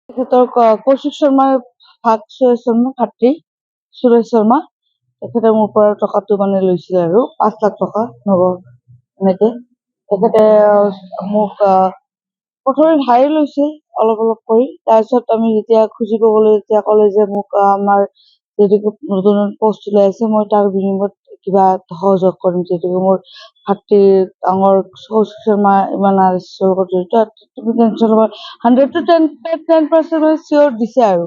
তেখেতৰ কৌশিক শৰ্মাৰ ভাগ সুৰেশ শৰ্মা ভাতৃ সুৰেশ শৰ্মা তেখেতে মোৰ পৰা টকাটো মানে লৈছিলে আৰু 5 লাখ টকা নগদ এনেকে তেখেতে মোক প্ৰথমে ধাৰে লৈছিল অলপ অলপ কৰি তাৰপিছত আমি যেতিয়া খুজিব গ'লো তেতিয়া ক'লে যে মোক আমাৰ যিহেতুকে নতুন পোষ্ট ওলাইছে মই তাৰ বিনিময়ত কিবা সহযোগ কৰিম যিহেতুকে মোৰ ভাতৃৰ ডাঙৰ কৌশিক শৰ্মা ইমান আৰ.এছ.এছৰ লগত জড়িত তুমি টেনশ্যন ল'বা 100 to 10% মানে চিয়ৰ দিছে আৰু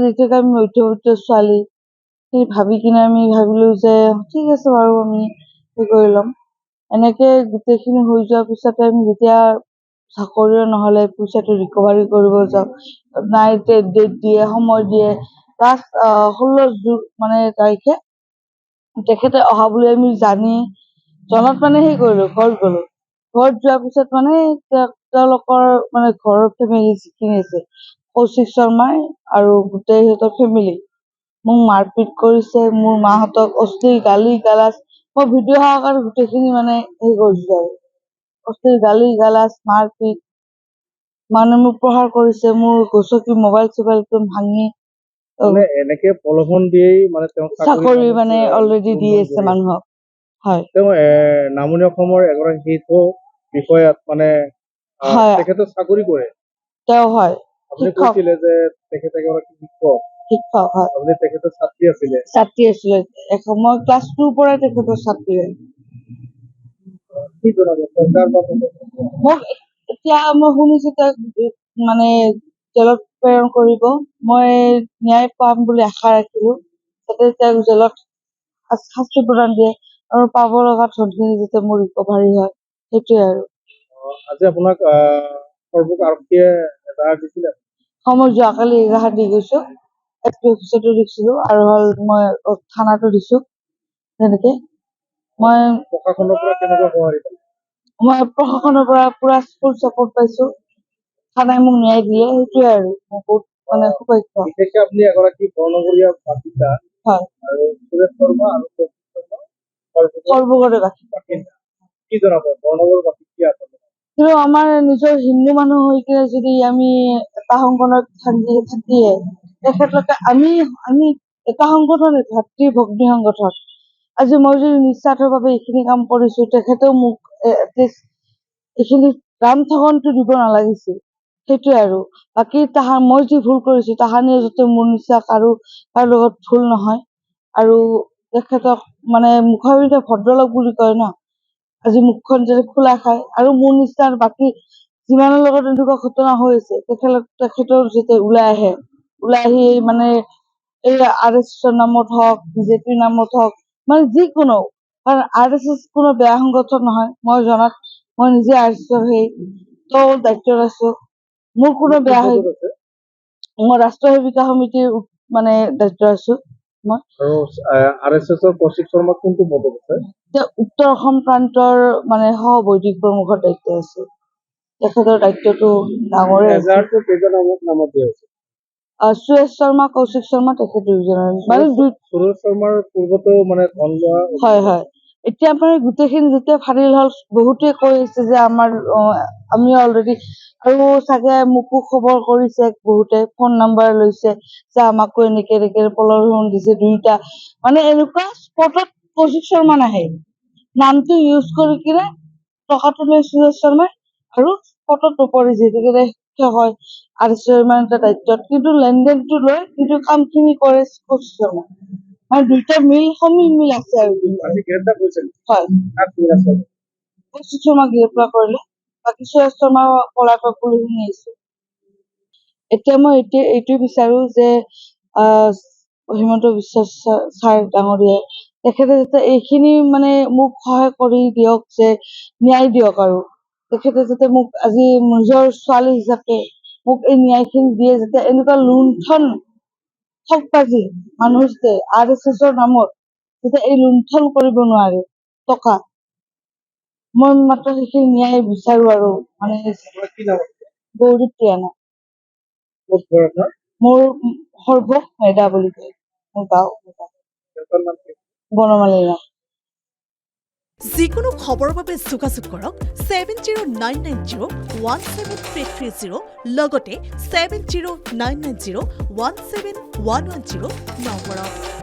যিহেতুকে আমি মধ্যবিত্ত ছোৱালী সেই ভাবি কিনে আমি ভাবিলো যে ঠিক আছে বাৰু আমি হেৰি কৰি ল'ম এনেকে গোটেইখিনি হৈ যোৱাৰ পিছতে আমি যেতিয়া চাকৰিও নহ'লে পইচাটো ৰিকভাৰী কৰিব যাওঁ নাই ডেট দিয়ে সময় দিয়ে লাষ্ট 16 মানে তাৰিখে তেখেতে অহা বুলি আমি জনাত মানে সেই কৰিলো ঘৰত গ'লো ঘৰত যোৱাৰ পিছত মানে তেওঁলোকৰ মানে ঘৰৰ ফেমিলি যিখিনি আছে কৌশিক শৰ্মাই আৰু গোটেই সিহঁতৰ ফেমিলি মোক মাৰপিট কৰিছে মোৰ মাহঁতক অশ্লীল গালি গালাজ মই ভিডিঅ' সহকাৰে গোটেইখিনি মানে হেৰি কৰিছো আৰু অশ্লীল গালি গালাজ মাৰপিট মানে মোক প্ৰহাৰ কৰিছে মোৰ গচকি মোবাইল চোবাইল একদম ভাঙি মানে এনেকে প্ৰলোভন দিয়েই মানে তেওঁ চাকৰি মানে অলৰেডি দি আছে মানুহক হয় তেওঁ নামনি অসমৰ এগৰাকী শীৰ্ষ বিষয়াত মানে তেখেতে চাকৰি কৰে তেওঁ হয় আপুনি কৈছিলে যে তেখেতে এগৰাকী শিক্ষক হয় আপুনি তেখেতৰ ছাত্ৰী আছিলে মই ক্লাছ 2 পৰাই তেখেতৰ ছাত্ৰী হয় কি জনাব চৰকাৰ বা মোক এতিয়া মই শুনিছো তেওঁক মানে জেলত প্ৰেৰণ কৰিব মই ন্যায় পাম বুলি আশা ৰাখিলো যাতে তেওঁক জেলত শাস্তি প্ৰদান দিয়ে আৰু পাব লগা ধনখিনি যাতে মোৰ ৰিকভাৰী হয় সেইটোৱে আৰু আজি আপোনাক সৰ্বক আৰক্ষীয়ে এজাহাৰ দিছিলে মই যোৱাকালি এজাহাৰ দি গৈছো SP অফিচতো দিছিলো আৰু মই থানাতো দিছো তেনেকে মই প্ৰশাসনৰ পৰা কেনেকুৱা সঁহাৰি পালে মই প্ৰশাসনৰ পৰা পুৰা ফুল চাপৰ্ট পাইছো থানাই মোক ন্যায় দিয়ে সেইটোৱে আৰু মই বহুত মানে সুভাগ্য বিশেষকে আপুনি এগৰাকী বৰ্ণগৰীয়া বাসিন্দা হয় আৰু সুৰেশ শৰ্মা আৰু সৰ্বগৰে বাসিন্দা কি জনাব বৰ্ণগৰবাসী কি আছে কিন্তু আমাৰ নিজৰ হিন্দু মানুহ হৈ কিনে যদি আমি এটা সংগঠনত থাকিয়ে তেখেতলোকে আমি এটা সংগঠন ভাতৃ ভগ্নী সংগঠন আজি মই যদি নিস্বাৰ্থভাৱে এইখিনি কাম কৰিছো তেখেতেও মোক এটলিষ্ট এইখিনি ৰাম ঠগনটো দিব নালাগিছিল সেইটোৱে আৰু বাকী মই যি ভুল কৰিছো তাহানিও যাতে মোৰ নিচিনা কাৰো লগত ভুল নহয় আৰু তেখেতক মানে মুখাবিতে ভদ্ৰলোক বুলি কয় ন আজি মুখখন যাতে খোলা খায় আৰু মোৰ নিচিনা বাকী যিমানৰ লগত এনেকুৱা ঘটনা হৈ আছে তেখেতৰ যাতে ওলাই আহি মানে এই আৰ.এছ.এছৰ নামত হওক বিজেপিৰ নামত হওক মানে যিকোনো কাৰণ আৰ.এছ.এছ কোনো বেয়া সংগঠন নহয় মই জনাত মই নিজে আৰ.এছ.এছৰ দায়িত্বত আছো মোৰ কোনো বেয়া মই ৰাষ্ট্ৰীয় সেৱিকা সমিতিৰ মানে দায়িত্ব আছো মই আৰু আৰ.এছ.এছৰ কৌশিক শৰ্মা কোনটো পদত আছে উত্তৰ অসম প্ৰান্তৰ মানে সহ-বৈদিক প্ৰমুখৰ দায়িত্ব আছে তেখেতৰ দায়িত্বটো ডাঙৰে এজাহাৰটো কেইজন নামত দিয়া হৈছে সুৰেশ শৰ্মা কৌশিক শৰ্মা তেখেত দুইজনৰ মানে সুৰেশ শৰ্মাৰ পূৰ্বতো মানে ধন লোৱা হয় এতিয়া মানে গোটেইখিনি যেতিয়া ফাদিল হল বহুতে কৈ আছে যে আমাৰ আমি অলৰেডি আৰু চাগে মোকো খবৰ কৰিছে বহুতে ফোন নাম্বাৰ লৈছে যে আমাকো এনেকে প্ৰলোভন দিছে দুইটা মানে এনেকুৱা স্পটত কৌশিক শৰ্মা নাহে নামটো ইউজ কৰি কিনে টকাটো লৈ সুৰেশ শৰ্মাই আৰু স্পটত নপৰে যিহেতুকে হয় আৰ.এছ.এছৰ ইমান এটা দায়িত্বত কিন্তু লেনদেনটো লৈ কিন্তু কামখিনি কৰে কৌশিক শৰ্মা মানে দুইটা সমিল আছে আৰু হয় কৌশিক শৰ্মাক গ্ৰেপ্তাৰ কৰিলে বাকী সুৰেশ শৰ্মা পলাতক বুলি শুনি আহিছো এতিয়া মই এইটোৱে বিচাৰো যে হিমন্ত বিশ্ব ছাৰ ডাঙৰীয়াই তেখেতে যাতে এইখিনি মানে মোক সহায় কৰি দিয়ক যে ন্যায় দিয়ক আৰু তেখেতে যাতে মোক আজি নিজৰ ছোৱালী হিচাপে মোক এই ন্যায়খিনি দিয়ে যাতে এনেকুৱা লুণ্ঠন ঠগবাজি মানুহ যাতে আৰ.এছ.এছৰ নামত যাতে এই লুণ্ঠন কৰিব নোৱাৰে টকা মই মাত্ৰ সেইখিনি ন্যায় বিচাৰো আৰু মানে গৌৰীৱ প্ৰিয়ানা মোৰ সৰ্বক মেধা বুলি কয় মোৰ গাঁও বনমালী নাম যিকোনো খবৰৰ বাবে যোগাযোগ কৰক 7099017330 লগতে 7099017110 নম্বৰত।